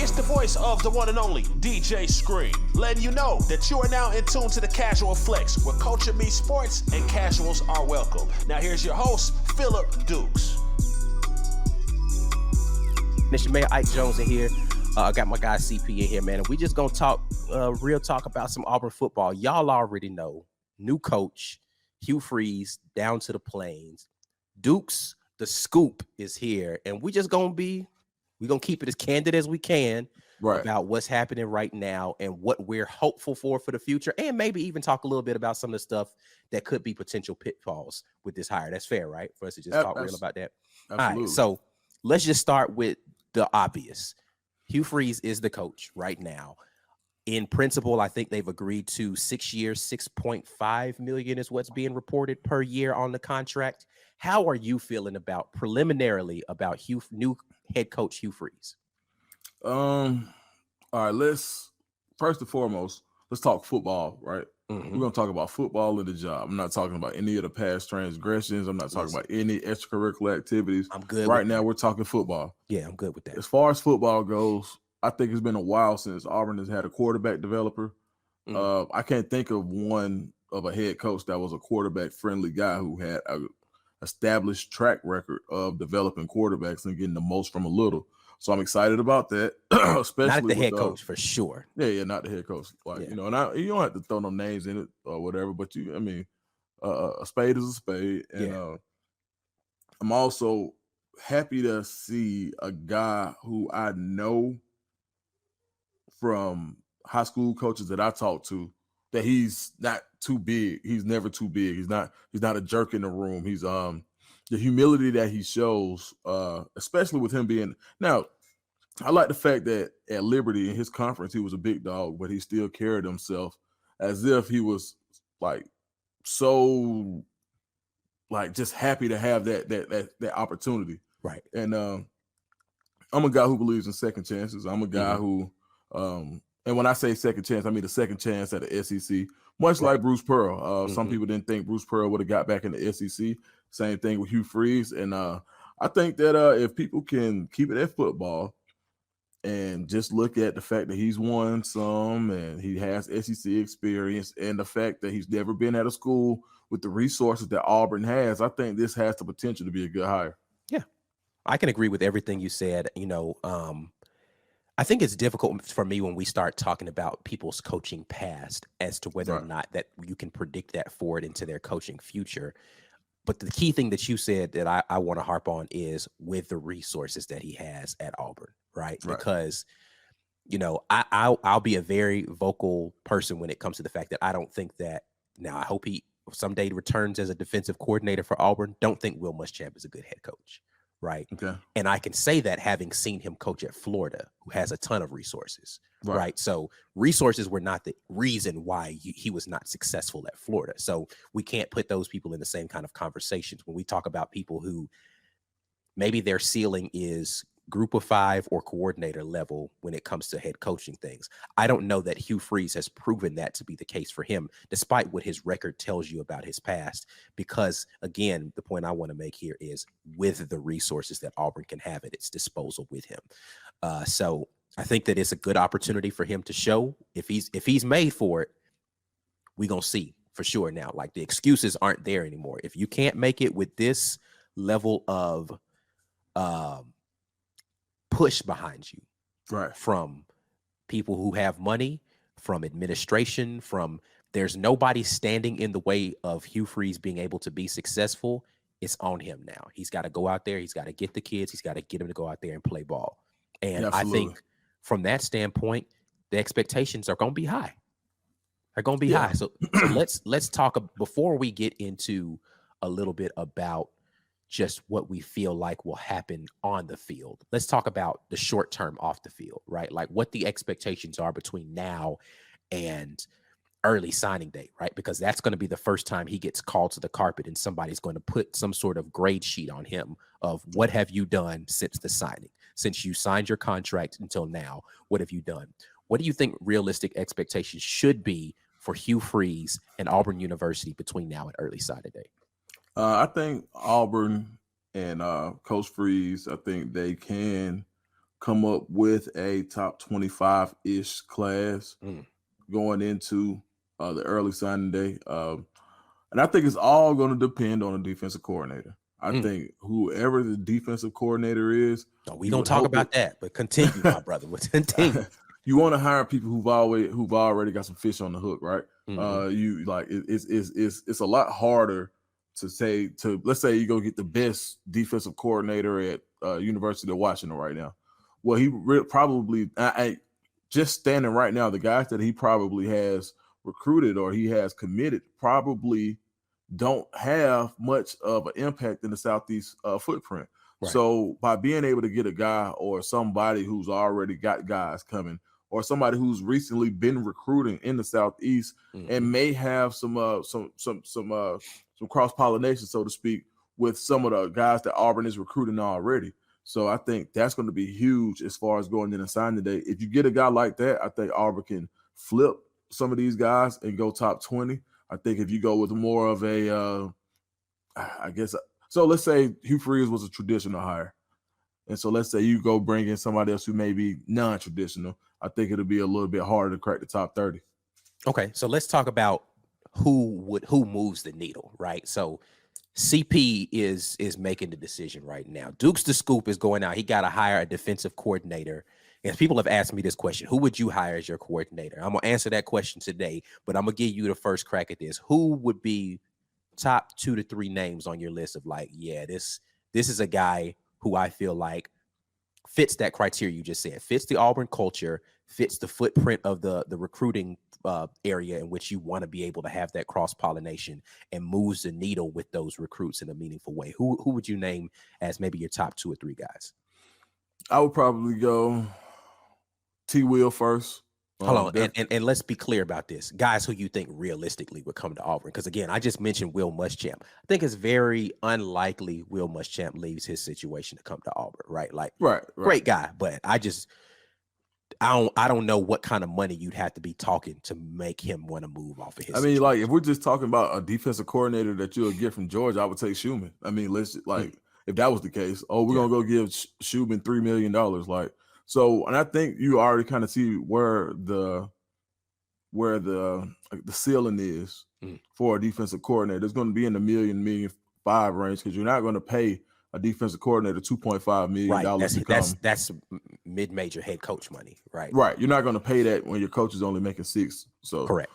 It's the voice of the one and only DJ Scream, letting you know that you are now in tune to the Casual Flex, where culture meets sports and casuals are welcome. Now here's your host, Phillip Dukes. Mr. Mayor Ike Jones in here. I got my guy CP in here, man. And we just gonna talk real talk about some Auburn football. Y'all already know, new coach, Hugh Freeze, down to the plains. Dukes, the scoop is here. And we're gonna keep it as candid as we can about what's happening right now and what we're hopeful for the future. And maybe even talk a little bit about some of the stuff that could be potential pitfalls with this hire. That's fair, right? For us to just talk real about that. Absolutely. All right, so let's just start with the obvious. Hugh Freeze is the coach right now. In principle, I think they've agreed to 6 years, $6.5 million is what's being reported per year on the contract. How are you feeling preliminarily about new head coach Hugh Freeze? All right, let's first and foremost, let's talk football, right? Mm-hmm. We're gonna talk about football and the job. I'm not talking about any of the past transgressions. I'm not talking about any extracurricular activities. I'm good. Right now, we're talking football. Yeah, I'm good with that. As far as football goes, I think it's been a while since Auburn has had a quarterback developer. I can't think of a head coach that was a quarterback friendly guy who had an established track record of developing quarterbacks and getting the most from a little. So I'm excited about that, especially not the head coach for sure. Yeah, not the head coach. You know, and you don't have to throw no names in it or whatever, but a spade is a spade. And I'm also happy to see a guy who I know from high school coaches that I talked to that he's not too big. He's never too big. He's not a jerk in the room. He's the humility that he shows, especially with him being now. I like the fact that at Liberty in his conference, he was a big dog, but he still carried himself as if he was just happy to have that opportunity. Right. And I'm a guy who believes in second chances. I'm a guy who, and when I say second chance, I mean the second chance at the SEC, much like Bruce Pearl. Some people didn't think Bruce Pearl would have got back in the SEC. Same thing with Hugh Freeze. And I think that if people can keep it at football and just look at the fact that he's won some and he has SEC experience and the fact that he's never been at a school with the resources that Auburn has, I think this has the potential to be a good hire. Yeah, I can agree with everything you said. I think it's difficult for me when we start talking about people's coaching past as to whether or not that you can predict that forward into their coaching future. But the key thing that you said that I want to harp on is with the resources that he has at Auburn, right? Because, I'll be a very vocal person when it comes to the fact that I don't think that now I hope he someday returns as a defensive coordinator for Auburn. Don't think Will Muschamp is a good head coach. Right. Okay. And I can say that having seen him coach at Florida, who has a ton of resources. Right. So resources were not the reason why he was not successful at Florida. So we can't put those people in the same kind of conversations when we talk about people who maybe their ceiling is group of five or coordinator level when it comes to head coaching things. I don't know that Hugh Freeze has proven that to be the case for him, despite what his record tells you about his past, because again, the point I want to make here is with the resources that Auburn can have at its disposal with him. So I think that it's a good opportunity for him to show if he's made for it, we're going to see for sure. Now, like the excuses aren't there anymore. If you can't make it with this level of, push behind you from people who have money, from administration, there's nobody standing in the way of Hugh Freeze being able to be successful. It's on him now. He's got to go out there. He's got to get the kids. He's got to get them to go out there and play ball. And I think from that standpoint, the expectations are going to be high. They're going to be high. So let's talk before we get into a little bit about just what we feel like will happen on the field. Let's talk about the short term off the field, right? Like what the expectations are between now and early signing day, right? Because that's going to be the first time he gets called to the carpet and somebody's going to put some sort of grade sheet on him of what have you done since the signing, since you signed your contract until now, what have you done? What do you think realistic expectations should be for Hugh Freeze and Auburn University between now and early signing day? I think Auburn and Coach Freeze, I think they can come up with a top 25-ish class going into the early signing day. And I think it's all going to depend on the defensive coordinator. I think whoever the defensive coordinator is. No, we don't talk about that, but continue, my brother. Continue. You want to hire people who've already got some fish on the hook, right? You like it's a lot harder to let's say you go get the best defensive coordinator at University of Washington right now. Well, he probably just standing right now, the guys that he probably has recruited or he has committed probably don't have much of an impact in the Southeast footprint. Right. So by being able to get a guy or somebody who's already got guys coming, or somebody who's recently been recruiting in the Southeast and may have some cross-pollination, so to speak, with some of the guys that Auburn is recruiting already. So I think that's going to be huge as far as going in and signing today. If you get a guy like that, I think Auburn can flip some of these guys and go top 20. I think if you go with more of a, so let's say Hugh Freeze was a traditional hire. And so let's say you go bring in somebody else who may be non-traditional. I think it'll be a little bit harder to crack the top 30. Okay, so let's talk about who moves the needle, right? So CP is making the decision right now. Dukes the Scoop is going out. He got to hire a defensive coordinator. And people have asked me this question: who would you hire as your coordinator? I'm gonna answer that question today, but I'm gonna give you the first crack at this. Who would be top 2 to 3 names on your list of like, yeah, this is a guy who I feel like fits that criteria you just said, fits the Auburn culture, fits the footprint of the recruiting area in which you want to be able to have that cross-pollination and moves the needle with those recruits in a meaningful way? Who would you name as maybe your top 2 or 3 guys? I would probably go T. Will first. Hold on, and let's be clear about this. Guys who you think realistically would come to Auburn. Because, again, I just mentioned Will Muschamp. I think it's very unlikely Will Muschamp leaves his situation to come to Auburn, right? Like, right. Great guy, but I don't know what kind of money you'd have to be talking to make him want to move off of his situation. Like, if we're just talking about a defensive coordinator that you'll get from Georgia, I would take Schumann. I mean, if that was the case, we're going to go give Schumann $3 million. Like, so, and I think you already kind of see where the ceiling is for a defensive coordinator. It's going to be in the $1.5 million range, because you're not going to pay a defensive coordinator $2.5 million. Right. That's mid-major head coach money, right? Right. You're not going to pay that when your coach is only making $6 million. So correct.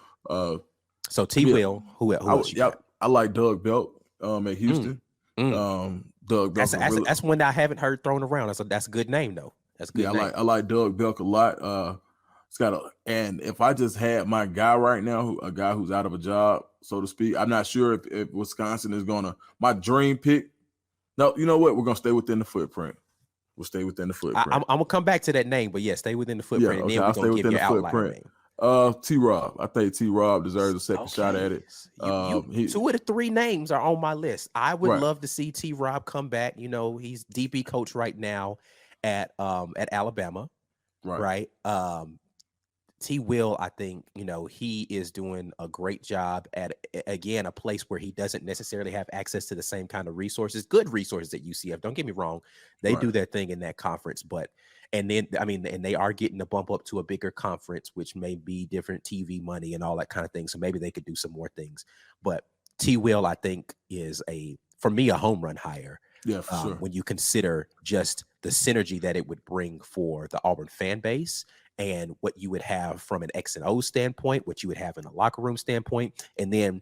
So T. Will, who else? I like Doug Belk at Houston. Doug Belk. That's one that I haven't heard thrown around. That's a good name though. That's a good name. I like Doug Belk a lot. And if I just had my guy right now, a guy who's out of a job, so to speak, I'm not sure if Wisconsin is my dream pick. No, you know what? We're gonna stay within the footprint. We'll stay within the footprint. I'm gonna come back to that name, but stay within the footprint. Yeah, and then we're gonna give your outline name. T-Rob. I think T-Rob deserves a second shot at it. 2 of the 3 names are on my list. I would love to see T-Rob come back. You know, he's DB coach right now at Alabama, right? T. Will, I think, he is doing a great job at, again, a place where he doesn't necessarily have access to the same kind of resources, good resources at UCF. Don't get me wrong. They do their thing in that conference, and they are getting a bump up to a bigger conference, which may be different TV money and all that kind of thing. So maybe they could do some more things. But T. Will, I think, is for me, a home run hire. Yeah, for sure. When you consider just the synergy that it would bring for the Auburn fan base and what you would have from an X and O standpoint, what you would have in a locker room standpoint. And then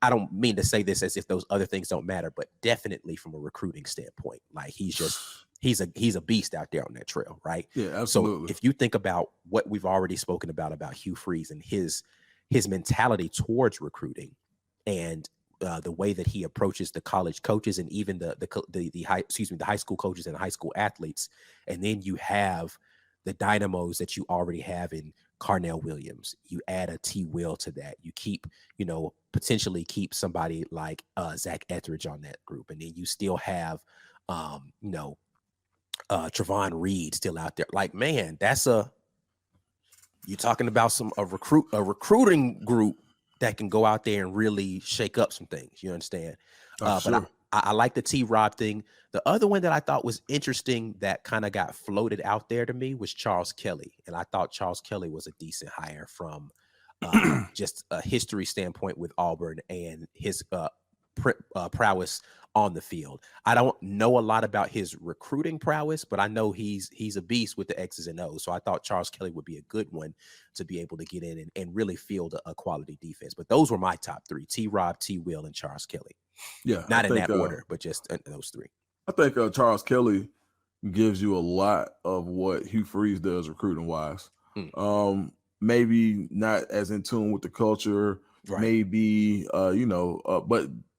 I don't mean to say this as if those other things don't matter, but definitely from a recruiting standpoint, like he's a beast out there on that trail, right? Yeah, absolutely. So if you think about what we've already spoken about Hugh Freeze and his mentality towards recruiting and the way that he approaches the college coaches and even the high school coaches and high school athletes, and then you have the dynamos that you already have in Carnell Williams. You add a T. Will to that. You potentially keep somebody like Zach Etheridge on that group, and then you still have Trevon Reed still out there. Like, man, you're talking about a recruiting group that can go out there and really shake up some things. You understand? Sure. But I like the T-Rob thing. The other one that I thought was interesting that kind of got floated out there to me was Charles Kelly. And I thought Charles Kelly was a decent hire from just a history standpoint with Auburn and his prowess on the field. I don't know a lot about his recruiting prowess, but I know he's a beast with the X's and O's. So I thought Charles Kelly would be a good one to be able to get in and really field a quality defense. But those were my top three: T-Rob, T-Will, and Charles Kelly. Yeah, not in that order, but just those three. I think Charles Kelly gives you a lot of what Hugh Freeze does recruiting wise. Maybe not as in tune with the culture, right. Maybe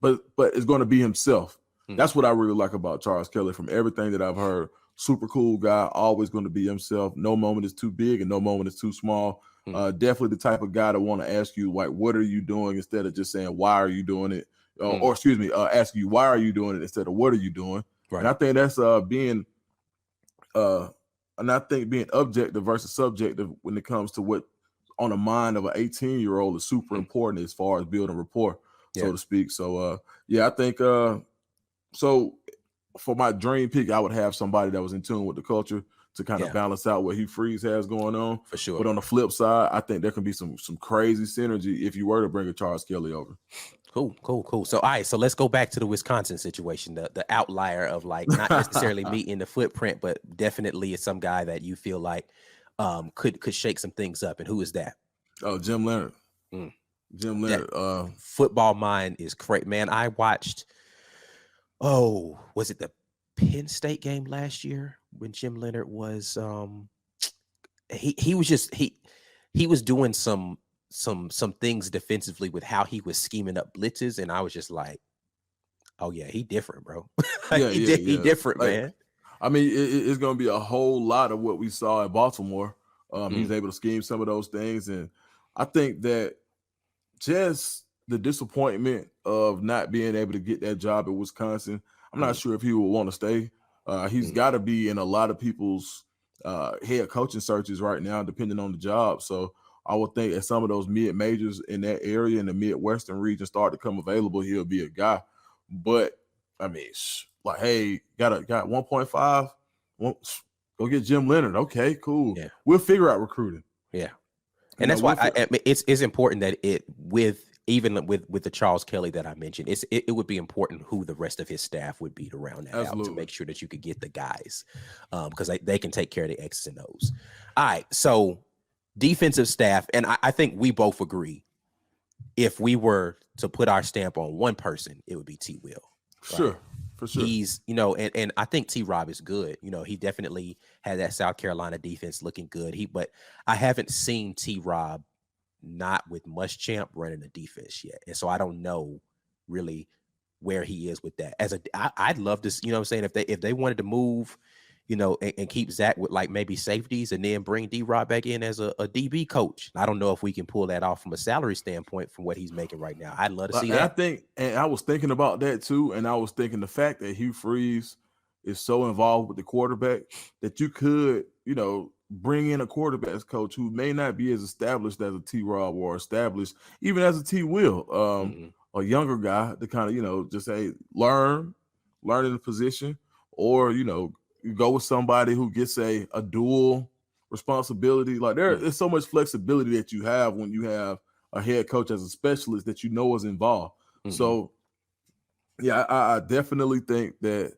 but it's going to be himself. That's what I really like about Charles Kelly. From everything that I've heard, super cool guy, always going to be himself. No moment is too big and no moment is too small. Definitely the type of guy that want to ask you, like, what are you doing, instead of just saying, why are you doing it? Or excuse me, asking you, why are you doing it, instead of what are you doing? Right. And I think that's being objective versus subjective when it comes to what on the mind of an 18-year-old is super important as far as building rapport, so to speak. So I think so for my dream pick, I would have somebody that was in tune with the culture to kind of balance out what Hugh Freeze has going on. For sure. But on the flip side, I think there can be some crazy synergy if you were to bring a Charles Kelly over. Cool. So, all right. So let's go back to the Wisconsin situation, the outlier of, like, not necessarily meeting the footprint, but definitely is some guy that you feel like could shake some things up. And who is that? Oh, Jim Leonard. Jim Leonard. Football mind is great, man. I watched, was it the Penn State game last year when Jim Leonard was he was doing some things defensively with how he was scheming up blitzes, and I was just like, oh yeah, he different, bro. He different, like, man. I mean, it's going to be a whole lot of what we saw at Baltimore. He's able to scheme some of those things, and I think that just the disappointment of not being able to get that job at Wisconsin, I'm not sure if he will want to stay. He's got to be in a lot of people's head coaching searches right now, depending on the job. So I would think as some of those mid-majors in that area, in the Midwestern region, start to come available, he'll be a guy. But, I mean, like, hey, got 1.5? Go get Jim Leonard. Okay, cool. Yeah. We'll figure out recruiting. Yeah. And that's why it's important that even with the Charles Kelly that I mentioned, it would be important who the rest of his staff would be to round that out, to make sure that you could get the guys, because they can take care of the X's and O's. All right, so defensive staff, and I think we both agree, if we were to put our stamp on one person, it would be T-Will. Sure. Right? For sure. He's, and I think T-Rob is good. He definitely had that South Carolina defense looking good. But I haven't seen T-Rob not with Muschamp running the defense yet. And so I don't know really where he is with that. I'd love to, what I'm saying, if they wanted to move, and keep Zach with, like, maybe safeties and then bring D-Rob back in as a DB coach. I don't know if we can pull that off from a salary standpoint from what he's making right now. I'd love to see that. I was thinking about that too. And I was thinking the fact that Hugh Freeze is so involved with the quarterback that you could, bring in a quarterbacks coach who may not be as established as a T-Rob or established even as a T-Will, a younger guy to kind of, just say, learn in the position, or, you go with somebody who gets a dual responsibility. Like, there's so much flexibility that you have when you have a head coach as a specialist that is involved. So, yeah, I definitely think that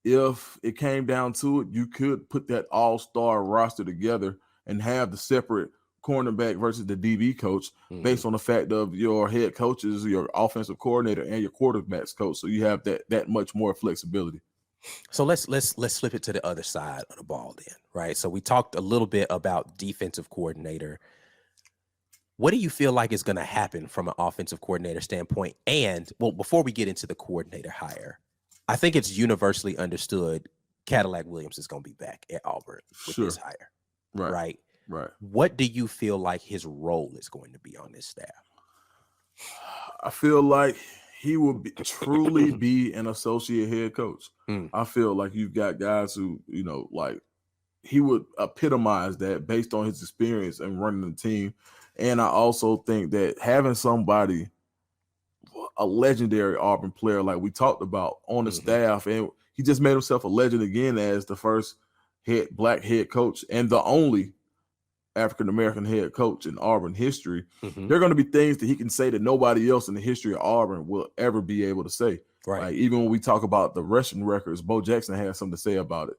if it came down to it, you could put that all-star roster together and have the separate cornerback versus the DB coach based on the fact of your head coaches, your offensive coordinator, and your quarterbacks coach. So you have that much more flexibility. So let's flip it to the other side of the ball then, right? So we talked a little bit about defensive coordinator. What do you feel like is going to happen from an offensive coordinator standpoint? And, well, before we get into the coordinator hire, I think it's universally understood Cadillac Williams is going to be back at Auburn with this hire, right? What do you feel like his role is going to be on this staff? I feel like he will truly be an associate head coach. I feel like you've got guys who, like, he would epitomize that based on his experience and running the team. And I also think that having somebody a legendary Auburn player, like we talked about, on the staff, and he just made himself a legend again as the first black head coach and the only African-American head coach in Auburn history. There are going to be things that he can say that nobody else in the history of Auburn will ever be able to say. Right. Like, even when we talk about the rushing records, Bo Jackson has something to say about it.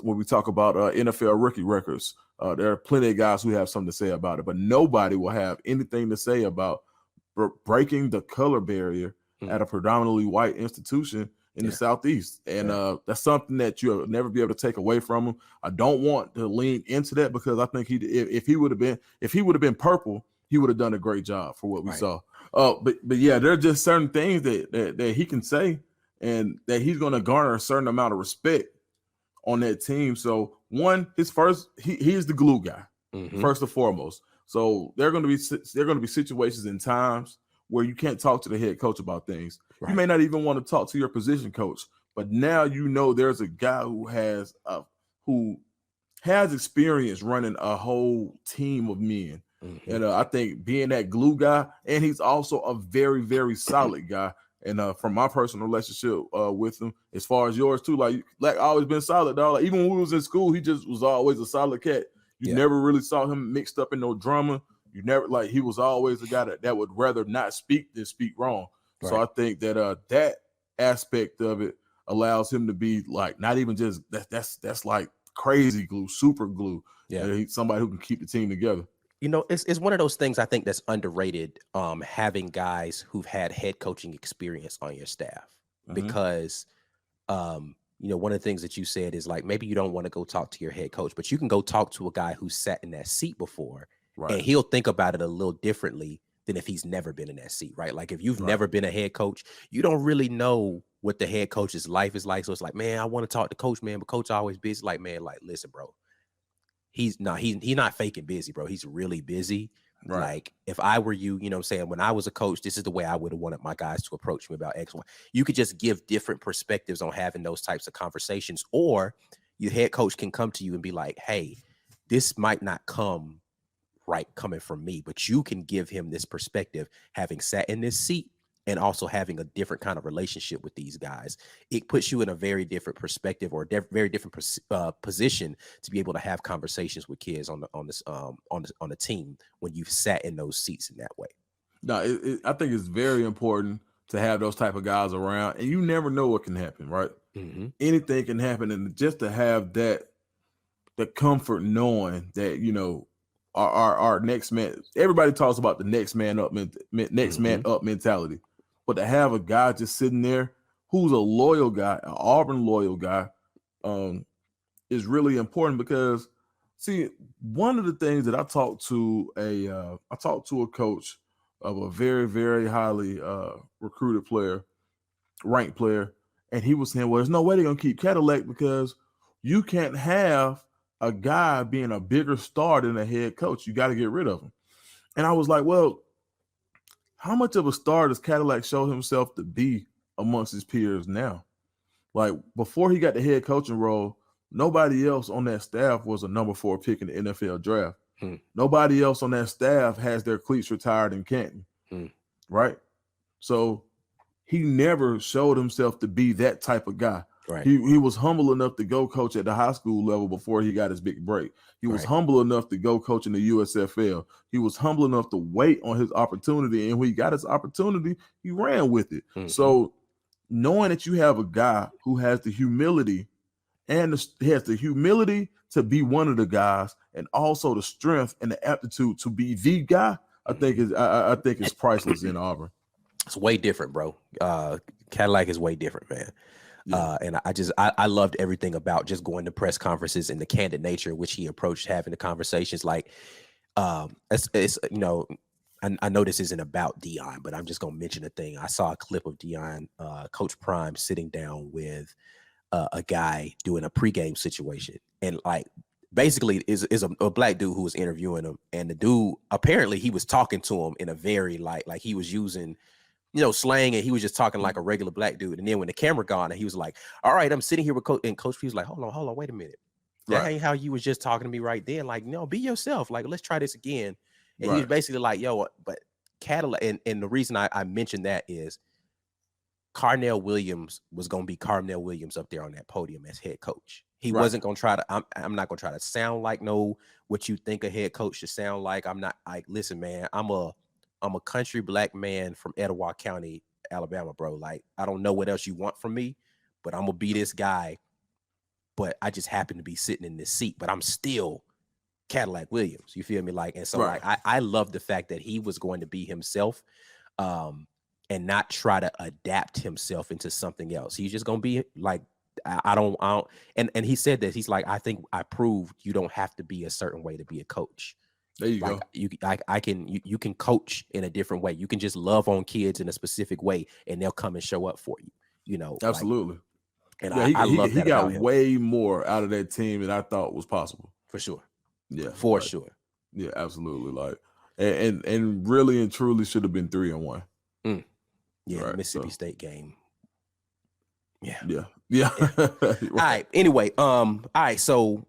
When we talk about NFL rookie records, there are plenty of guys who have something to say about it, but nobody will have anything to say about breaking the color barrier at a predominantly white institution in the Southeast. And that's something that you'll never be able to take away from him. I don't want to lean into that, because I think if he would have been purple, he would have done a great job for what we saw. But yeah, there are just certain things that he can say, and that he's going to garner a certain amount of respect on that team. So one, he's the glue guy, first and foremost. So there are going to be situations and times where you can't talk to the head coach about things. Right. You may not even want to talk to your position coach, but now there's a guy who has experience running a whole team of men. And I think being that glue guy, and he's also a very, very solid guy. And from my personal relationship with him, as far as yours too, like always been solid, dog. Like, even when we was in school, he just was always a solid cat. You never really saw him mixed up in no drama. You never, like, he was always a guy that would rather not speak than speak wrong. Right. So I think that that aspect of it allows him to be like, not even just that's like crazy glue, super glue. Yeah, he's somebody who can keep the team together. You know, it's one of those things I think that's underrated, having guys who've had head coaching experience on your staff, because, you know, one of the things that you said is, like, maybe you don't want to go talk to your head coach, but you can go talk to a guy who sat in that seat before, and he'll think about it a little differently than if he's never been in that seat, right? Like, if you've never been a head coach, you don't really know what the head coach's life is like. So it's like, man, I want to talk to coach, man, but coach always busy. Like, man, like, listen, bro. He's not faking busy, bro. He's really busy. Right. Like, if I were you, you know what I'm saying, when I was a coach, this is the way I would have wanted my guys to approach me about X, Y. You could just give different perspectives on having those types of conversations, or your head coach can come to you and be like, hey, this might not come right coming from me, but you can give him this perspective, having sat in this seat and also having a different kind of relationship with these guys. It puts you in a very different perspective, or very different position to be able to have conversations with kids on the team when you've sat in those seats in that way. No, I think it's very important to have those type of guys around, and you never know what can happen, right? Anything can happen, and just to have the comfort knowing that, you know, our next man. Everybody talks about the next man up mentality. But to have a guy just sitting there who's a loyal guy, an Auburn loyal guy, is really important, because, see, one of the things that I talked to a coach of a very, very highly recruited player, ranked player, and he was saying, well, there's no way they're going to keep Cadillac, because you can't have a guy being a bigger star than a head coach. You got to get rid of him. And I was like, well, how much of a star does Cadillac show himself to be amongst his peers now? Like, before he got the head coaching role, nobody else on that staff was a number 4 pick in the NFL draft. Nobody else on that staff has their cleats retired in Canton, right? So he never showed himself to be that type of guy. Right. He was humble enough to go coach at the high school level before he got his big break. He was humble enough to go coach in the USFL. He was humble enough to wait on his opportunity, and when he got his opportunity, he ran with it. So knowing that you have a guy who has the humility to be one of the guys, and also the strength and the aptitude to be the guy, I think is priceless in Auburn. It's way different, bro. Cadillac is way different, man. And I loved everything about just going to press conferences and the candid nature in which he approached having the conversations. Like, it's you know, I know this isn't about Deion, but I'm just gonna mention a thing. I saw a clip of Deion, Coach Prime, sitting down with a guy doing a pregame situation, and like, basically is a black dude who was interviewing him, and the dude, apparently he was talking to him in a very like he was using, you know, slang, and he was just talking like a regular black dude. And then when the camera gone, and he was like, all right, I'm sitting here with Coach, and Coach Freeze was like, hold on, wait a minute. That ain't how you was just talking to me right then. Like, no, be yourself. Like, let's try this again. And he was basically like, yo, but Cadillac, and the reason I mentioned that is Carnell Williams was going to be Carnell Williams up there on that podium as head coach. He wasn't going to try to, I'm not going to try to sound like what you think a head coach should sound like. I'm not like, listen, man, I'm a country black man from Etowah County, Alabama, bro. Like, I don't know what else you want from me, but I'm going to be this guy. But I just happen to be sitting in this seat, but I'm still Cadillac Williams. You feel me? Like, and so like, I love the fact that he was going to be himself. And not try to adapt himself into something else. He's just gonna be like, I don't. And he said that he's like, I think I proved you don't have to be a certain way to be a coach. There you go. You can coach in a different way. You can just love on kids in a specific way, and they'll come and show up for you. You know, absolutely. Like, and yeah, I love that. He got way more out of that team than I thought was possible. For sure. Yeah, for sure. Yeah, absolutely. Like, and really and truly should have been 3-1. Yeah, right, Mississippi State game. Yeah. Right. All right. Anyway, all right. So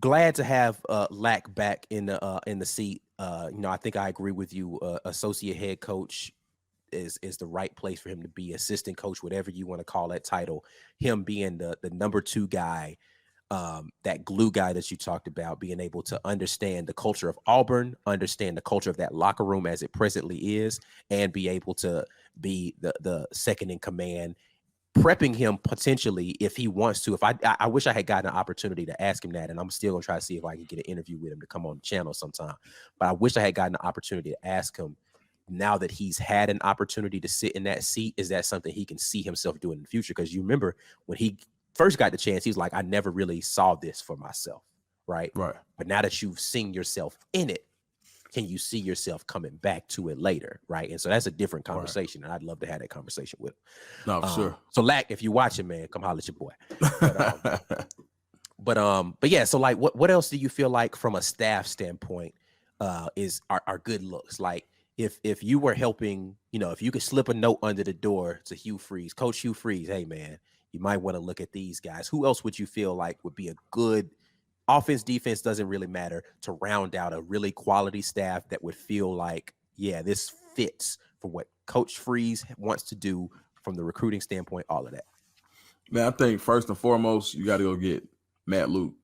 glad to have Lack back in the seat. I think I agree with you. Associate head coach is the right place for him to be. Assistant coach, whatever you want to call that title. Him being the number 2 guy. That glue guy that you talked about, being able to understand the culture of Auburn, understand the culture of that locker room as it presently is, and be able to be the second in command, prepping him potentially if he wants to. If I wish I had gotten an opportunity to ask him that, and I'm still gonna try to see if I can get an interview with him to come on the channel sometime. But I wish I had gotten an opportunity to ask him, now that he's had an opportunity to sit in that seat, is that something he can see himself doing in the future? Because you remember when he first got the chance, he was like, I never really saw this for myself, right? But now that you've seen yourself in it, can you see yourself coming back to it later, right? And so that's a different conversation, and I'd love to have that conversation with him. No, for sure. So, Lack, if you're watching, man, come holler at your boy. But yeah, so like, what else do you feel like from a staff standpoint are good looks? Like, if you were helping, if you could slip a note under the door to Hugh Freeze, Coach Hugh Freeze, hey, man, you might want to look at these guys. Who else would you feel like would be a good offense, defense, doesn't really matter, to round out a really quality staff that would feel like, yeah, this fits for what Coach Freeze wants to do from the recruiting standpoint, all of that? Man, I think first and foremost, you got to go get Matt Luke.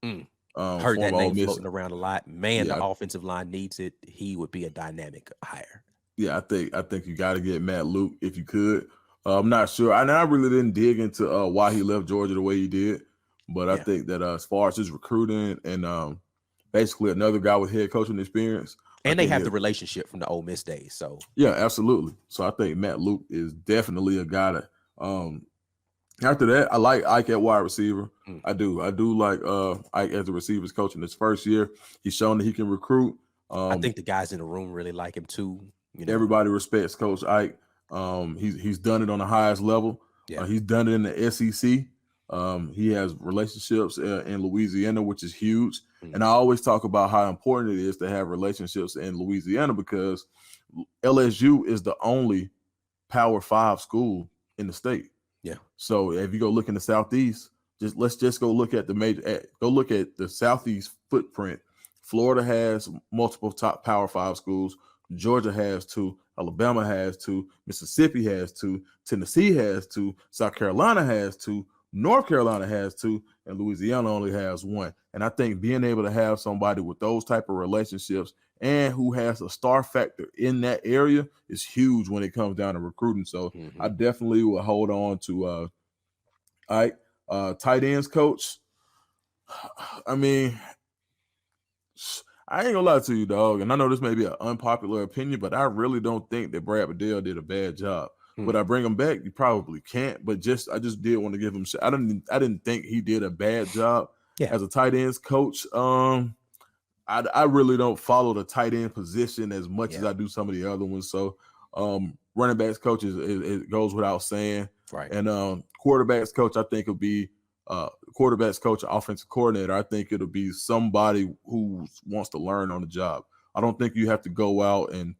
Heard that name floating around a lot. Man, the offensive line needs it. He would be a dynamic hire. Yeah, I think you got to get Matt Luke if you could. I'm not sure. I really didn't dig into why he left Georgia the way he did, but I think that as far as his recruiting and basically another guy with head coaching experience, and they have the relationship from the Ole Miss days. So yeah, absolutely. So I think Matt Luke is definitely a guy that. After that, I like Ike at wide receiver. I do like Ike as a receivers coach in his first year. He's shown that he can recruit. I think the guys in the room really like him too. Everybody respects Coach Ike. He's done it on the highest level. He's done it in the SEC. He has relationships in Louisiana, which is huge. And I always talk about how important it is to have relationships in Louisiana, because LSU is the only Power 5 school in the state. Yeah. So if you go look in the Southeast, let's go look at the Southeast footprint. Florida has multiple top Power 5 schools. Georgia has 2. Alabama has 2. Mississippi has 2. Tennessee has 2. South Carolina has 2. North Carolina has 2. And Louisiana only has 1. And I think being able to have somebody with those type of relationships and who has a star factor in that area is huge when it comes down to recruiting. So I definitely will hold on to Ike. Tight ends coach. I mean, I ain't gonna lie to you, dog. And I know this may be an unpopular opinion, but I really don't think that Brad Bedell did a bad job. Would I bring him back? You probably can't. But I just did want to give him. I didn't think he did a bad job as a tight ends coach. I really don't follow the tight end position as much as I do some of the other ones. So running backs coach it goes without saying. Right. And quarterbacks coach, I think it'll be quarterbacks coach, offensive coordinator. I think it'll be somebody who wants to learn on the job. I don't think you have to go out and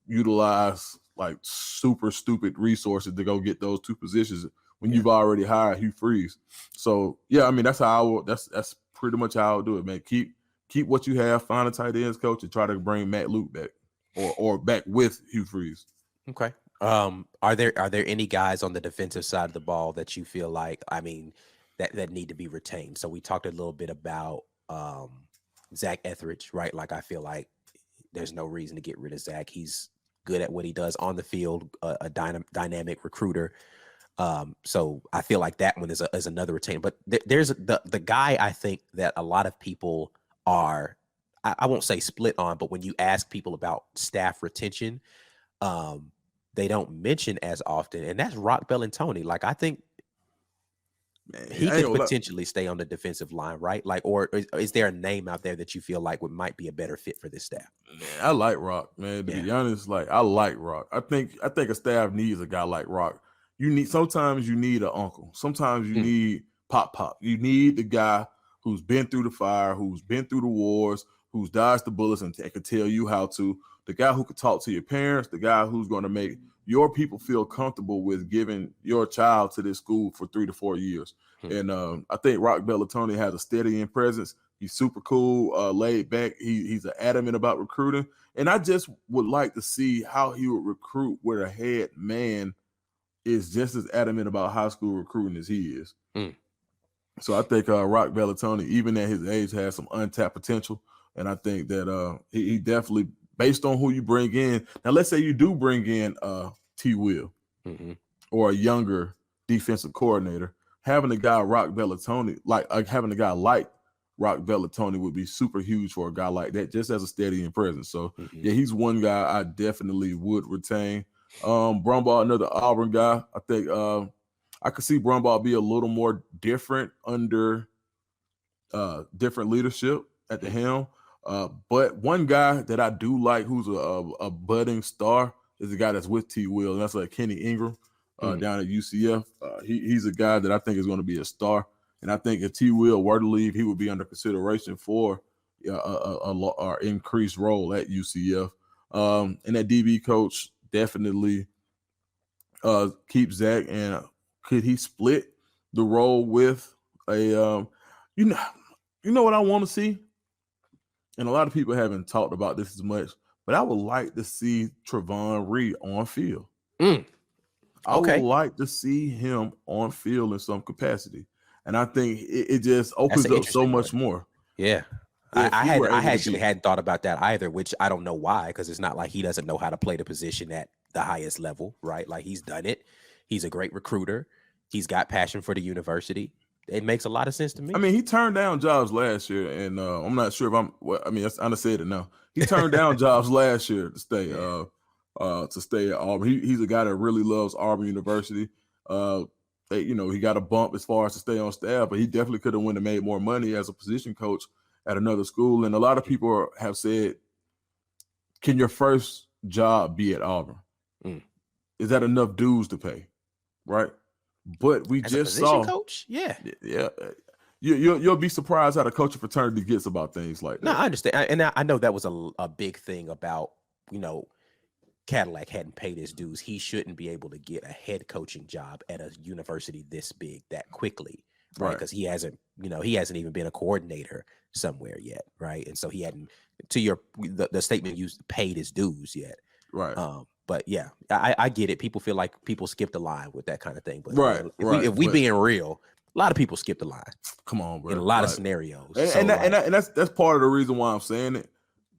utilize like super stupid resources to go get those 2 positions when you've already hired Hugh Freeze. So yeah, I mean that's pretty much how I'll do it, man. Keep what you have, find a tight ends coach, and try to bring Matt Luke back. or back with Hugh Freeze. Okay. Are there any guys on the defensive side of the ball that you feel like, I mean, that need to be retained? So we talked a little bit about Zach Etheridge, right? Like, I feel like there's no reason to get rid of Zach. He's good at what he does on the field, a dynamic recruiter. So I feel like that one is another retain. But there's the guy I think that a lot of people are, I won't say split on, but when you ask people about staff retention, they don't mention as often, and that's Rock Bellantoni. Like, I think he could potentially stay on the defensive line, right? Like, or is there a name out there that you feel like might be a better fit for this staff? Man, I like Rock, man. To be honest, like, I like Rock. I think a staff needs a guy like Rock. Sometimes you need an uncle. Sometimes you need pop. You need the guy who's been through the fire, who's been through the wars, who's dodged the bullets and can tell you how to. The guy who could talk to your parents, the guy who's going to make your people feel comfortable with giving your child to this school for 3 to 4 years. And I think Rock Bellantoni has a steadying presence. He's super cool, laid back. He's adamant about recruiting. And I just would like to see how he would recruit where the head man is just as adamant about high school recruiting as he is. So I think Rock Bellantoni, even at his age, has some untapped potential. And I think that he definitely, based on who you bring in. Now, let's say you do bring in T. Will or a younger defensive coordinator. Having a guy Rock Bellantoni, having a guy like Rock Bellantoni would be super huge for a guy like that, just as a steadying presence. So, yeah, he's one guy I definitely would retain. Brumbaugh, another Auburn guy. I think I could see Brumbaugh be a little more different under different leadership at the helm. But one guy that I do like who's a budding star is the guy that's with T. Will, and that's like Kenny Ingram down at UCF. He's a guy that I think is going to be a star. And I think if T. Will were to leave, he would be under consideration for a increased role at UCF. And that DB coach definitely keep Zach. And could he split the role with a you know what I want to see? And a lot of people haven't talked about this as much, but I would like to see Trevon Reed on field. I would like to see him on field in some capacity. And I think it just opens up so much more. Yeah. I actually hadn't thought about that either, which I don't know why, because it's not like he doesn't know how to play the position at the highest level, right? Like, he's done it. He's a great recruiter. He's got passion for the university. It makes a lot of sense to me. I mean, he turned down jobs last year, and I'm not sure if I'm. Well, I mean, I said it now. He turned down jobs last year to stay at Auburn. He's a guy that really loves Auburn University. He got a bump as far as to stay on staff, but he definitely could have went and made more money as a position coach at another school. And a lot of people have said, "Can your first job be at Auburn? Is that enough dues to pay?" Right? But we as just saw, coach, yeah. You'll be surprised how the coaching fraternity gets about things like that. No, I understand, and I know that was a big thing about Cadillac hadn't paid his dues. He shouldn't be able to get a head coaching job at a university this big that quickly, right? Because he hasn't even been a coordinator somewhere yet, right? And so he hadn't, to the statement used, paid his dues yet, right? But yeah, I get it. People feel like people skip the line with that kind of thing. But if we being real, a lot of people skip the line. Come on, bro. In a lot of scenarios. And that's part of the reason why I'm saying it,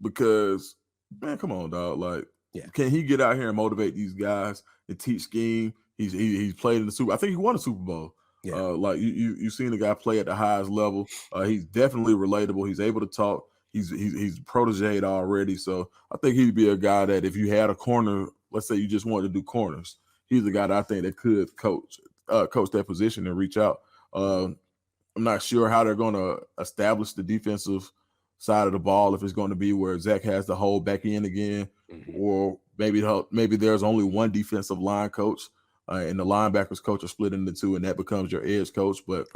because, man, come on, dog. Like, can he get out here and motivate these guys and teach scheme? He's played in the Super. I think he won a Super Bowl. Yeah. Like you've seen the guy play at the highest level. He's definitely relatable. He's able to talk. He's protéged already. So I think he'd be a guy that if you had a corner, let's say you just wanted to do corners, he's the guy that I think that could coach that position and reach out. I'm not sure how they're going to establish the defensive side of the ball, if it's going to be where Zach has to hold back in again, or maybe there's only one defensive line coach and the linebackers coach are split into two, and that becomes your edge coach. But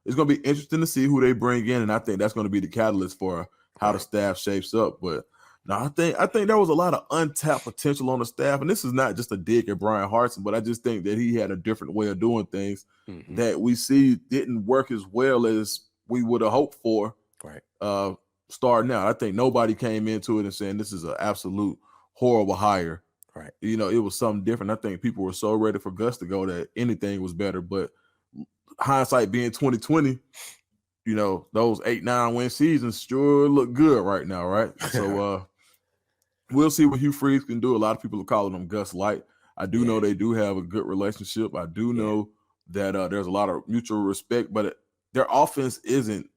it's going to be interesting to see who they bring in, and I think that's going to be the catalyst for how the staff shapes up. But no, I think there was a lot of untapped potential on the staff, and this is not just a dig at Brian Hartson, but I just think that he had a different way of doing things that we see didn't work as well as we would have hoped for. Right. starting out. I think nobody came into it and saying this is an absolute horrible hire. Right. You know, it was something different. I think people were so ready for Gus to go that anything was better. But hindsight being 2020, you know, those 8-9 win seasons sure look good right now, right? So we'll see what Hugh Freeze can do. A lot of people are calling him Gus Light. I do know they do have a good relationship. I do know that there's a lot of mutual respect, but their offense isn't.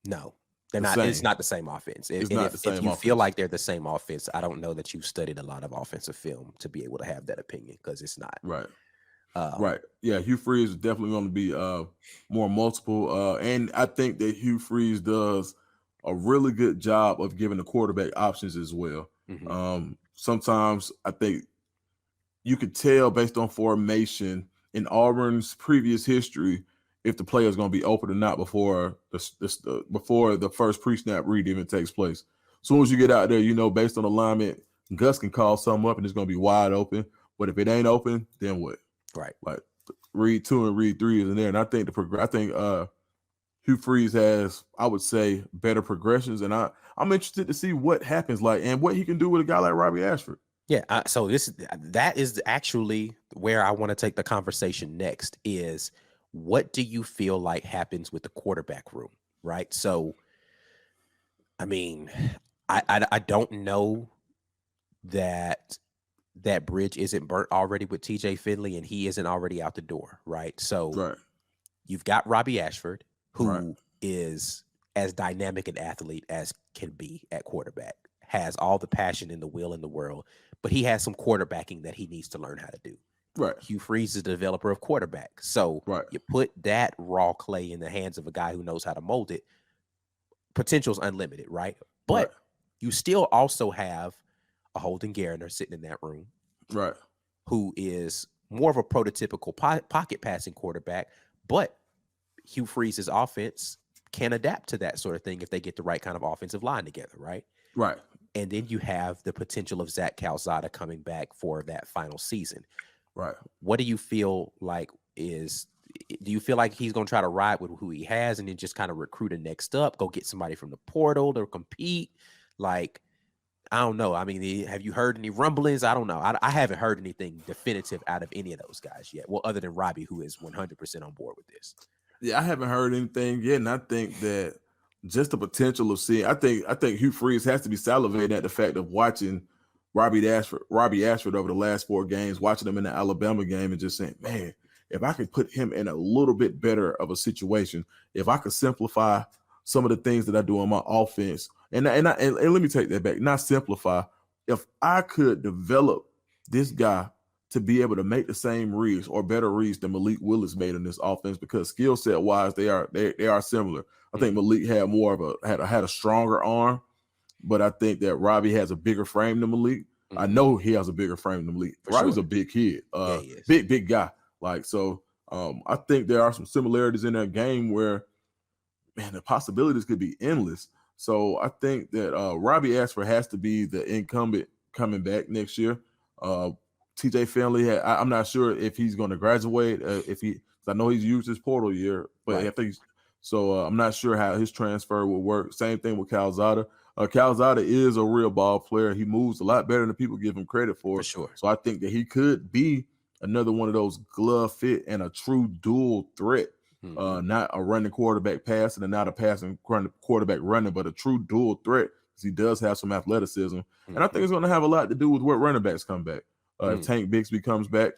No, they're not. Same. It's not the same offense. It's not the same if you offense. feel like they're the same offense, I don't know that you've studied a lot of offensive film to be able to have that opinion, because it's not. Right. Right. Yeah, Hugh Freeze is definitely going to be more multiple. And I think that Hugh Freeze does a really good job of giving the quarterback options as well. Mm-hmm. Sometimes I think you could tell based on formation in Auburn's previous history if the player is going to be open or not before the first pre-snap read even takes place. As soon as you get out there, you know, based on alignment, Gus can call something up and it's going to be wide open. But if it ain't open, then what? Right. Like read 2 and read 3 is in there. And I think Hugh Freeze has, I would say, better progressions. And I'm interested to see what happens and what he can do with a guy like Robbie Ashford. Yeah. So that is actually where I want to take the conversation next is, what do you feel like happens with the quarterback room? Right. So, I mean, I don't know that bridge isn't burnt already with TJ Finley and he isn't already out the door. Right. So you've got Robbie Ashford, who is as dynamic an athlete as can be at quarterback, has all the passion and the will in the world, but he has some quarterbacking that he needs to learn how to do. Right. Hugh Freeze is the developer of quarterback. So you put that raw clay in the hands of a guy who knows how to mold it, potential's unlimited, right? But you still also have a Holden Garner sitting in that room, right, who is more of a prototypical pocket passing quarterback, but Hugh Freeze's offense can adapt to that sort of thing if they get the right kind of offensive line together, right? Right. And then you have the potential of Zach Calzada coming back for that final season. Right. What do you feel like do you feel like he's going to try to ride with who he has and then just kind of recruit a next up, go get somebody from the portal to compete? Like, I don't know. I mean, have you heard any rumblings? I don't know. I haven't heard anything definitive out of any of those guys yet. Well, other than Robbie, who is 100% on board with this. Yeah, I haven't heard anything yet. And I think that just the potential of seeing, I think Hugh Freeze has to be salivating at the fact of watching Robbie Ashford over the last 4 games, watching him in the Alabama game and just saying, man, if I could put him in a little bit better of a situation, if I could simplify some of the things that I do on my offense, and let me take that back, not simplify. If I could develop this guy to be able to make the same reads or better reads than Malik Willis made in this offense, because skill set wise they are similar. I think Malik had more of had a stronger arm, but I think that Robbie has a bigger frame than Malik. Mm-hmm. I know he has a bigger frame than Malik. Robbie's a big kid, he is. big guy. Like, so I think there are some similarities in that game where, man, the possibilities could be endless. So I think that Robbie Ashford has to be the incumbent coming back next year. TJ Finley, I'm not sure if he's going to graduate. I know he's used his portal year, but I think so. I'm not sure how his transfer will work. Same thing with Calzada. Calzada is a real ball player. He moves a lot better than people give him credit for. For sure. So I think that he could be another one of those glove fit and a true dual threat. Mm-hmm. Not a running quarterback passing and not a passing quarterback running, but a true dual threat, because he does have some athleticism. Mm-hmm. And I think it's going to have a lot to do with what running backs come back. If Tank Bixby comes back,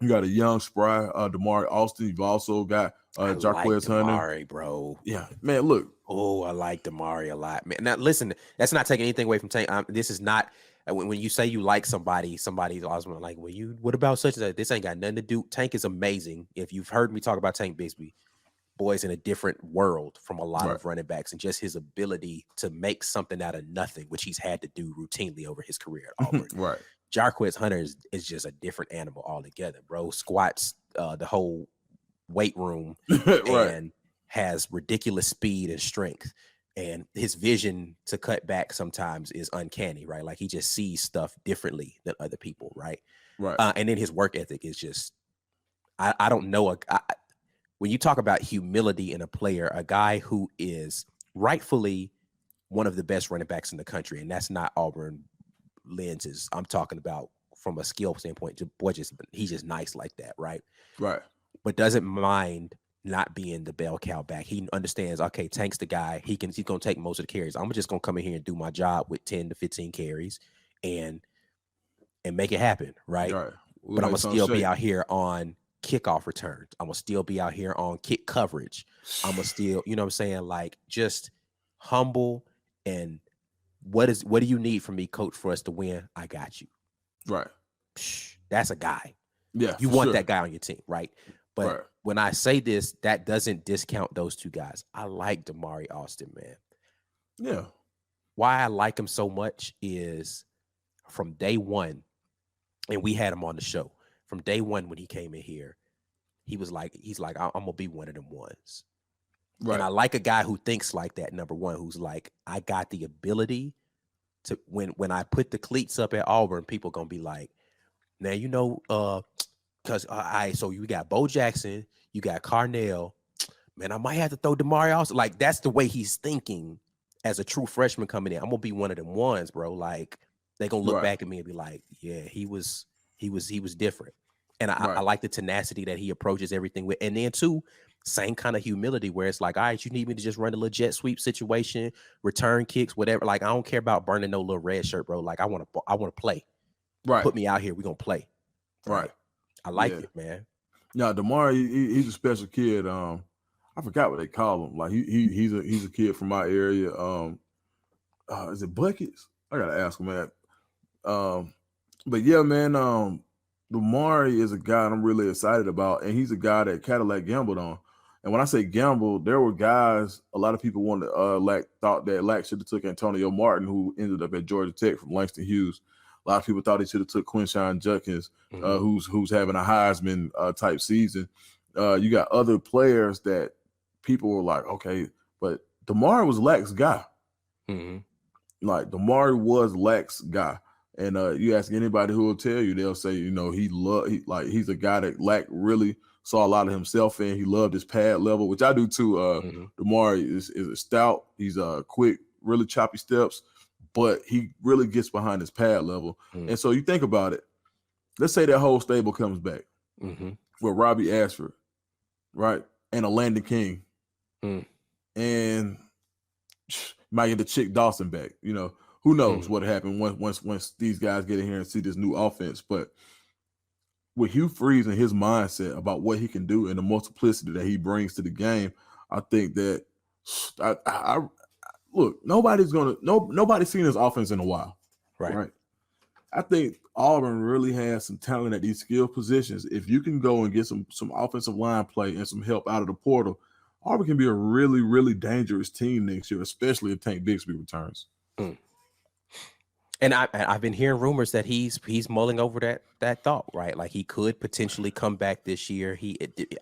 you got a young, spry Damari Austin. You've also got Jarquez Hunter. Damari, bro. Yeah, man, look. Oh, I like Damari a lot, man. Now, listen, that's not taking anything away from Tank. This is not, when you say you like somebody's always like, well, what about such and such? This ain't got nothing to do. Tank is amazing. If you've heard me talk about Tank Bixby, boy's in a different world from a lot of running backs, and just his ability to make something out of nothing, which he's had to do routinely over his career at Auburn. Right. Jarquez Hunter is just a different animal altogether, bro. Squats the whole weight room and has ridiculous speed and strength. And his vision to cut back sometimes is uncanny, right? Like, he just sees stuff differently than other people, right? Right. And then his work ethic is just, I don't know. When you talk about humility in a player, a guy who is rightfully one of the best running backs in the country, and that's not Auburn lenses. I'm talking about from a skill standpoint. He's just nice like that, right? Right. But doesn't mind not being the bell cow back. He understands, okay, Tank's the guy. He's gonna take most of the carries. I'm just gonna come in here and do my job with 10 to 15 carries and make it happen, right? But I'm gonna still be out here on kickoff returns. I'm gonna still be out here on kick coverage. I'm gonna still, you know what I'm saying? Like, just humble. And what do you need from me, coach, for us to win? I got you. Right. That's a guy. Yeah. You want that guy on your team, right? But when I say this, that doesn't discount those two guys. I like Damari Austin, man. Yeah. Why I like him so much is from day one, and we had him on the show. From day one when he came in here, he's like, I'm gonna be one of them ones. Right. And I like a guy who thinks like that, number one, who's like, I got the ability to, when I put the cleats up at Auburn, people gonna be like, now, you know, because so you got Bo Jackson, you got Carnell, man, I might have to throw Damari Austin. Like, that's the way he's thinking as a true freshman coming in. I'm gonna be one of them ones, bro. Like, they gonna look back at me and be like, yeah, he was different. And I like the tenacity that he approaches everything with. And then too, same kind of humility where it's like, all right, you need me to just run a little jet sweep situation, return kicks, whatever. Like, I don't care about burning no little red shirt, bro. Like, I want to play. Right. Put me out here. We're going to play. Right. I like it, man. Yeah, Damari, he's a special kid. I forgot what they call him. Like, he's a kid from my area. Is it Buckets? I got to ask him that. But yeah, man, Damari is a guy I'm really excited about, and he's a guy that Cadillac gambled on. And when I say gamble, there were guys, a lot of people thought that Lack should have took Antonio Martin, who ended up at Georgia Tech from Langston Hughes. A lot of people thought he should have took Quinshon Judkins, who's having a Heisman type season. You got other players that people were like, okay, but Damari was Lack's guy. Mm-hmm. Like, Damari was Lack's guy. And you ask anybody who will tell you, they'll say, you know, he's a guy that Lack really saw a lot of himself in. He loved his pad level, which I do too. Damari is a stout. He's quick, really choppy steps, but he really gets behind his pad level. And so you think about it. Let's say that whole stable comes back with Robbie Ashford, right, and a Landon King, and might get the Chick Dawson back. You know, who knows what happened once these guys get in here and see this new offense. But with Hugh Freeze and his mindset about what he can do and the multiplicity that he brings to the game, I think that look, nobody's seen his offense in a while. Right. I think Auburn really has some talent at these skill positions. If you can go and get some offensive line play and some help out of the portal, Auburn can be a really, really dangerous team next year, especially if Tank Bigsby returns. And I've been hearing rumors that he's mulling over that thought, right? Like, he could potentially come back this year.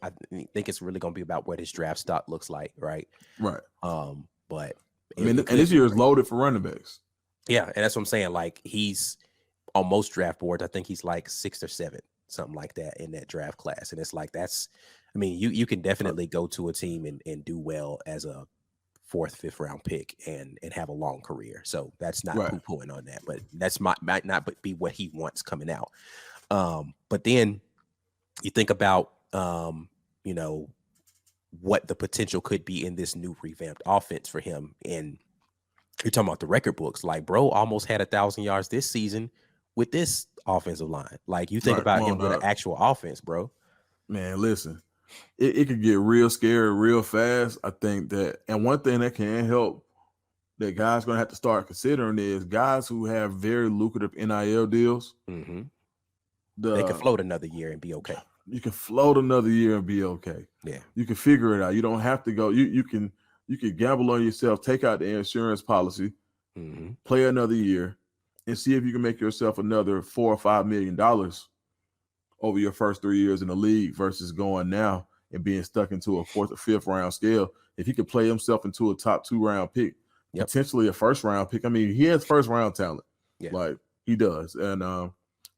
I think it's really going to be about what his draft stock looks like, right? Right. But I mean, and this year is loaded for running backs. Yeah, and that's what I'm saying. Like, he's on most draft boards, I think he's like 6th or 7th, something like that in that draft class. And it's like, I mean, you can definitely go to a team and do well as a 4th, 5th round pick and have a long career. So that's not poo-pooing on that, but that's might not be what he wants coming out. But then you think about, you know, what the potential could be in this new revamped offense for him. And you're talking about the record books. Like, bro almost had 1,000 yards this season with this offensive line. Like, you think about him with an actual offense, bro. Man, listen, it could get real scary real fast. I think that, and one thing that can help that guys going to have to start considering is guys who have very lucrative NIL deals. Mm-hmm. They can float another year and be okay. You can float another year and be okay. Yeah. You can figure it out. You don't have to go. You can gamble on yourself, take out the insurance policy, play another year, and see if you can make yourself another $4 or $5 million over your first 3 years in the league versus going now and being stuck into a 4th or 5th round scale. If he could play himself into a top 2 round pick, potentially a 1st round pick. I mean, he has 1st round talent. Yeah. Like, he does. And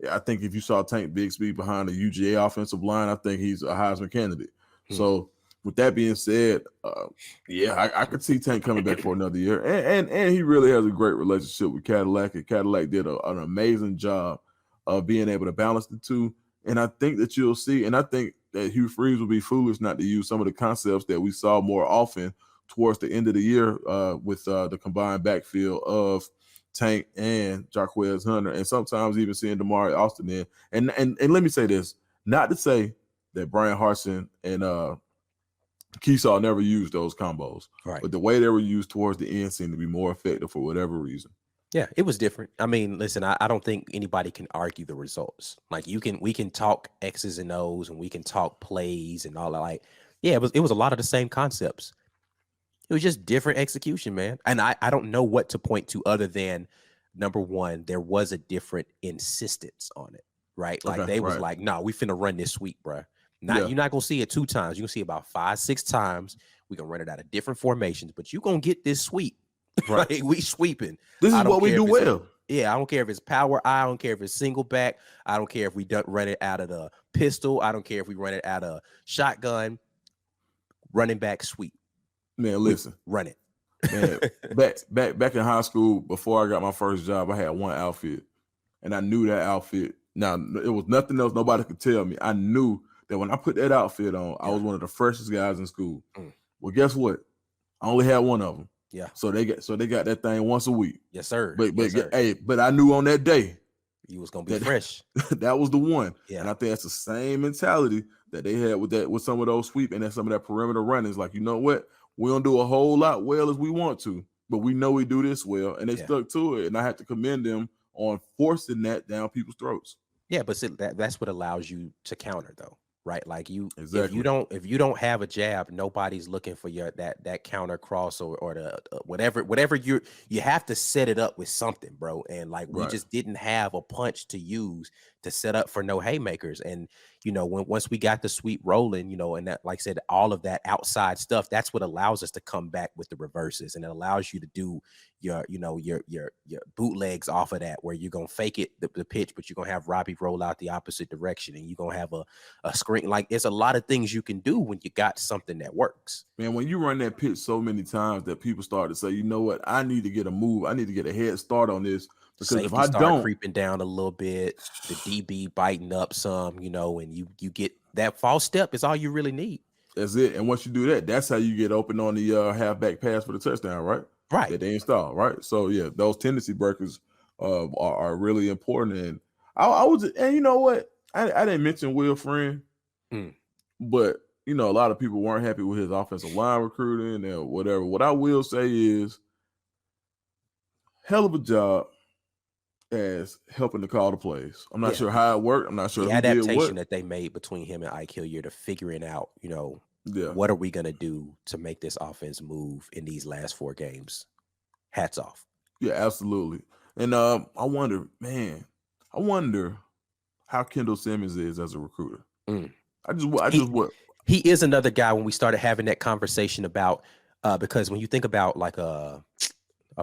I think if you saw Tank Bigsby behind the UGA offensive line, I think he's a Heisman candidate. So with that being said, I could see Tank coming back for another year, and he really has a great relationship with Cadillac, and Cadillac did an amazing job of being able to balance the two. And I think that you'll see, and I think that Hugh Freeze would be foolish not to use some of the concepts that we saw more often towards the end of the year with the combined backfield of Tank and Jarquez Hunter, and sometimes even seeing Damari Austin in. And let me say this, not to say that Brian Harsin and Keesaw never used those combos, right? But the way they were used towards the end seemed to be more effective for whatever reason. Yeah, it was different. I mean, listen, I don't think anybody can argue the results. Like we can talk X's and O's and we can talk plays and all that. Like, yeah, it was a lot of the same concepts. It was just different execution, man. And I don't know what to point to other than, number one, there was a different insistence on it, right? Like they was like, nah, we finna run this sweep, bro. You're not gonna see it 2 times. You're gonna see about 5, 6 times. We gonna run it out of different formations, but you gonna get this sweep. Right. Like, we sweeping. This is what we do well. I don't care if it's power I don't care if it's single back. I don't care if we don't run it out of the pistol. I don't care if we run it out of shotgun. Running back sweep. Man, listen. Run it. Man, back in high school, before I got my first job, I had one outfit. And I knew that outfit. Now, it was nothing else nobody could tell me. I knew that when I put that outfit on, I was one of the freshest guys in school. Well, guess what? I only had one of them. Yeah. So they got that thing once a week. Yes, sir. But I knew on that day you was gonna be fresh. That was the one. Yeah. And I think that's the same mentality that they had with some of those sweep and then some of that perimeter runnings. Like, you know what? We don't do a whole lot well as we want to, but we know we do this well, and they stuck to it. And I have to commend them on forcing that down people's throats. Yeah, but see, that's what allows you to counter, though, right? Like exactly. if you don't have a jab, nobody's looking for your that counter cross or the whatever you have to set it up with something, bro. And like we just didn't have a punch to use to set up for no haymakers. And once we got the sweep rolling, and that, like I said, all of that outside stuff, that's what allows us to come back with the reverses, and it allows you to do your bootlegs off of that, where you're gonna fake it the pitch, but you're gonna have Robbie roll out the opposite direction, and you're gonna have a screen. Like, it's a lot of things you can do when you got something that works. Man, when you run that pitch so many times that people start to say, you know what, I need to get a move, I need to get a head start on this. Because safety if I don't, creeping down a little bit, the DB biting up some, and you get that false step is all you really need. That's it. And once you do that, that's how you get open on the halfback pass for the touchdown, right? Right. That they install, right? So yeah, those tendency breakers are really important. And I was, and you know what? I didn't mention Will Friend, but a lot of people weren't happy with his offensive line recruiting and whatever. What I will say is, hell of a job as helping to call the plays. I'm not sure how it worked. I'm not sure the who adaptation did what. that they made between him and Ike Hilliard to figuring out, Yeah. what are we going to do to make this offense move in these last 4 games? Hats off. Yeah, absolutely. And I wonder how Kendall Simmons is as a recruiter. He is another guy when we started having that conversation about because when you think about like a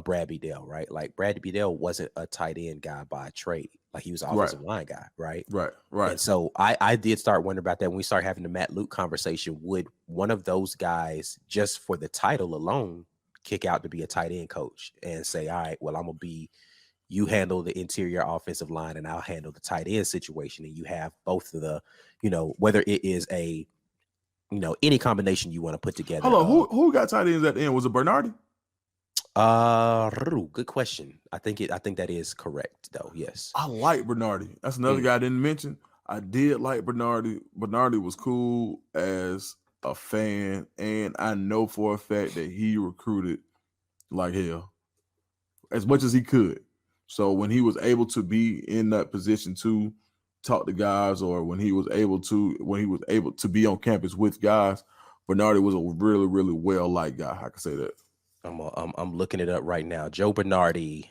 Brad Bedell, right? Like Brad Bedell wasn't a tight end guy by trade. Like he was an offensive line guy, right? Right. And so I did start wondering about that when we started having the Matt Luke conversation. Would one of those guys, just for the title alone, kick out to be a tight end coach and say, all right, well, I'm going to you handle the interior offensive line and I'll handle the tight end situation. And you have both of the, whether it is a, any combination you want to put together. Hold on, who got tight ends at the end? Was it Bernardi? Good question. I think that is correct though. Yes. I like Bernardi. That's another guy I didn't mention. I did like Bernardi. Bernardi was cool as a fan, and I know for a fact that he recruited like hell, as much as he could. So when he was able to be in that position to talk to guys, or when he was able to be on campus with guys, Bernardi was a really, really well-liked guy. I can say that. I'm looking it up right now. Joe Bernardi,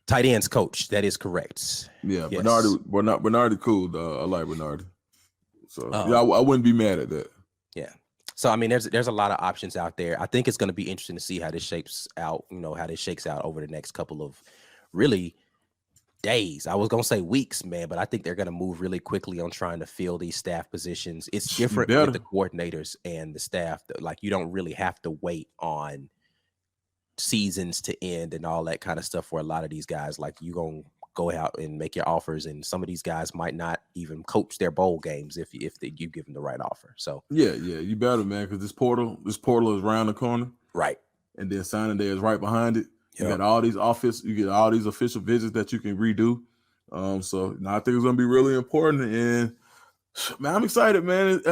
tight ends coach. That is correct. Yeah, yes. Bernardi cool. I like Bernardi. So I wouldn't be mad at that. Yeah. So I mean, there's a lot of options out there. I think it's going to be interesting to see how this shakes out. How this shakes out over the next couple of really days. I was gonna say weeks, man, but I think they're gonna move really quickly on trying to fill these staff positions. It's different with the coordinators and the staff. Like, you don't really have to wait on seasons to end and all that kind of stuff for a lot of these guys. Like, you gonna go out and make your offers, and some of these guys might not even coach their bowl games if you give them the right offer. So yeah, you better, man, because this portal is around the corner, right, and then signing day is right behind it. You Yep. got all these official visits that you can redo. So now I think it's gonna be really important, and man, I'm excited, man.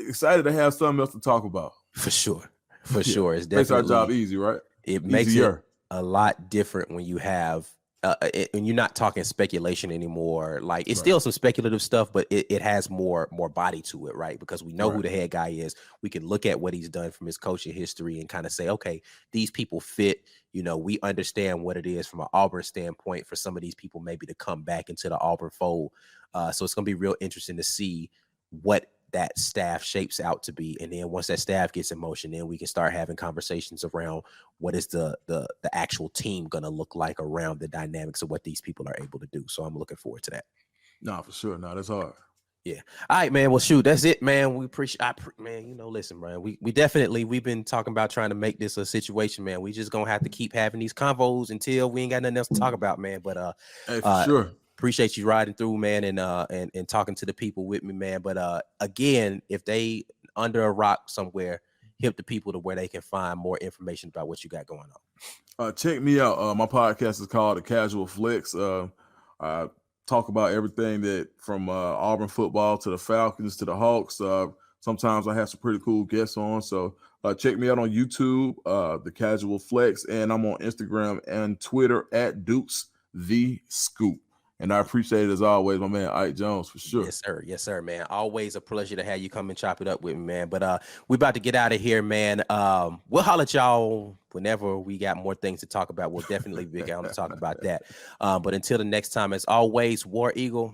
Excited to have something else to talk about. For sure. It's definitely makes our job easy, right? It makes it a lot different when you have when you're not talking speculation anymore. Like, it's still some speculative stuff, but it has more body to it, right? Because we know who the head guy is. We can look at what he's done from his coaching history and kind of say, okay, these people fit. You know, we understand what it is from an Auburn standpoint for some of these people maybe to come back into the Auburn fold. So it's going to be real interesting to see what that staff shapes out to be. And then once that staff gets in motion, then we can start having conversations around what is the actual team going to look like around the dynamics of what these people are able to do. So I'm looking forward to that. No, for sure. No, that's hard. Yeah. All right, man. Well, shoot, that's it, man. We appreciate, man, you know, listen, man, we've been talking about trying to make this a situation, man. We just going to have to keep having these convos until we ain't got nothing else to talk about, man. But hey, for sure. Appreciate you riding through, man, and talking to the people with me, man. But again, if they under a rock somewhere, hit the people to where they can find more information about what you got going on. Check me out. My podcast is called The Casual Flex. I talk about everything that from Auburn football to the Falcons to the Hawks. Sometimes I have some pretty cool guests on. So check me out on YouTube, The Casual Flex, and I'm on Instagram and Twitter at Dukes the Scoop. And I appreciate it as always, my man Ike Jones, for sure. Yes, sir, man. Always a pleasure to have you come and chop it up with me, man. But we about to get out of here, man. We'll holler at y'all whenever we got more things to talk about. We'll definitely be able to talk about that. But until the next time, as always, War Eagle,